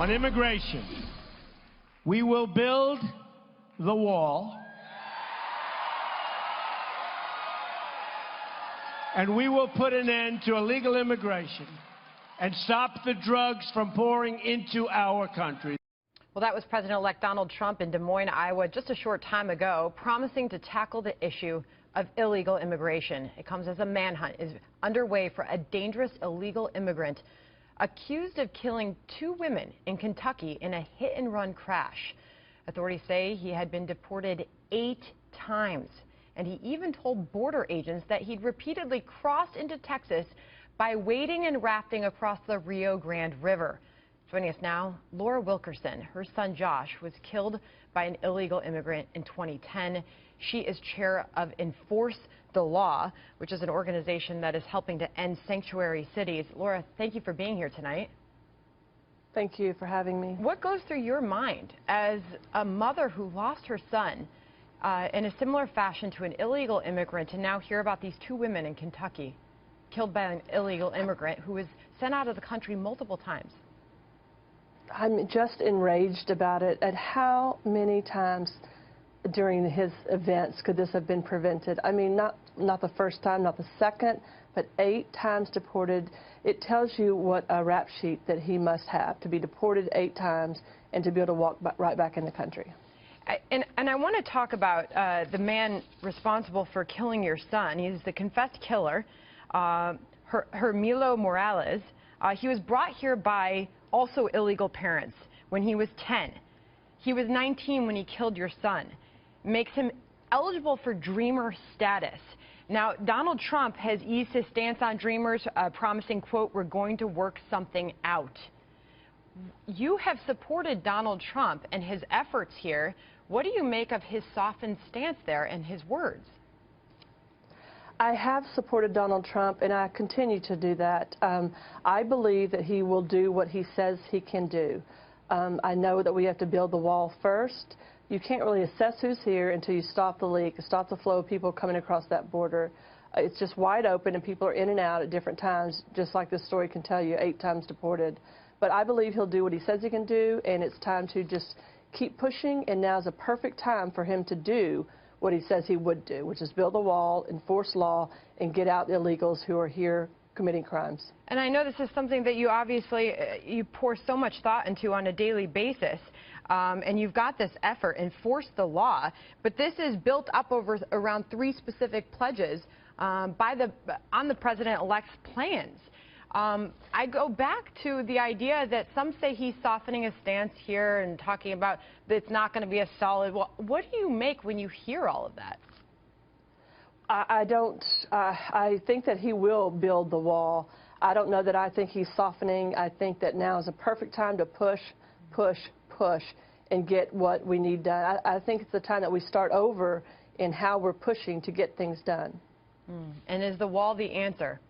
on immigration. We will build the wall, and we will put an end to illegal immigration and stop the drugs from pouring into our country. Well, that was President-elect Donald Trump in Des Moines, Iowa, just a short time ago, promising to tackle the issue of illegal immigration. It comes as a manhunt is underway for a dangerous illegal immigrant accused of killing 2 women in Kentucky in a hit-and-run crash. Authorities say he had been deported 8 times, and he even told border agents that he'd repeatedly crossed into Texas by wading and rafting across the Rio Grande River. Joining us now, Laura Wilkerson. Her son Josh was killed by an illegal immigrant in 2010. She is chair of Enforce the Law, which is an organization that is helping to end sanctuary cities. Laura, thank you for being here tonight. Thank you for having me. What goes through your mind as a mother who lost her son in a similar fashion to an illegal immigrant, to now hear about these 2 women in Kentucky killed by an illegal immigrant who was sent out of the country multiple times? I'm just enraged about it, at how many times during his events could this have been prevented. I mean, not the first time, not the second, but 8 times deported. It tells you what a rap sheet that he must have to be deported 8 times and to be able to walk right back in the country. And I want to talk about the man responsible for killing your son. He's the confessed killer, Hermilo Morales. He was brought here by also illegal parents when he was 10. He was 19 when he killed your son. Makes him eligible for Dreamer status. Now, Donald Trump has eased his stance on Dreamers, promising, quote, "We're going to work something out." You have supported Donald Trump and his efforts here. What do you make of his softened stance there and his words? I have supported Donald Trump, and I continue to do that. I believe that he will do what he says he can do. I know that we have to build the wall first. You can't really assess who's here until you stop the leak, stop the flow of people coming across that border. It's just wide open, and people are in and out at different times, just like this story can tell you, 8 times deported. But I believe he'll do what he says he can do, and it's time to just keep pushing, and now's a perfect time for him to do what he says he would do, which is build a wall, enforce law, and get out the illegals who are here committing crimes. And I know this is something that you obviously you pour so much thought into on a daily basis, and you've got this effort, enforce the law, but this is built up over around 3 specific pledges on the president-elect's plans. I go back to the idea that some say he's softening his stance here and talking about that it's not going to be a solid wall. What do you make when you hear all of that? I think that he will build the wall. I don't know that I think he's softening. I think that now is a perfect time to push, push, push, and get what we need done. I think it's the time that we start over in how we're pushing to get things done. And is the wall the answer?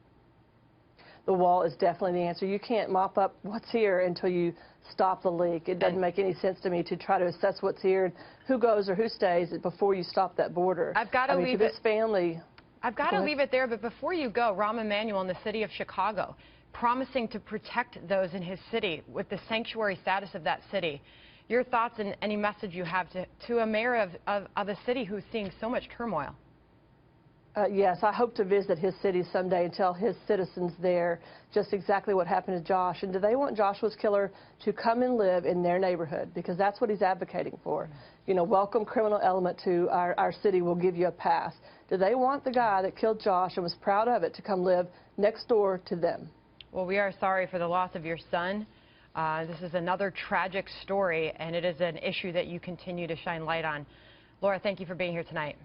The wall is definitely the answer. You can't mop up what's here until you stop the leak. It doesn't make any sense to me to try to assess what's here, who goes or who stays before you stop that border. I've got to leave it. This family. I've got to leave it there, but before you go, Rahm Emanuel in the city of Chicago, promising to protect those in his city with the sanctuary status of that city. Your thoughts and any message you have to a mayor of a city who's seeing so much turmoil? Yes, I hope to visit his city someday and tell his citizens there just exactly what happened to Josh. And do they want Joshua's killer to come and live in their neighborhood? Because that's what he's advocating for. You know, welcome criminal element to our city, will give you a pass. Do they want the guy that killed Josh and was proud of it to come live next door to them? Well, we are sorry for the loss of your son. This is another tragic story, and it is an issue that you continue to shine light on. Laura, thank you for being here tonight.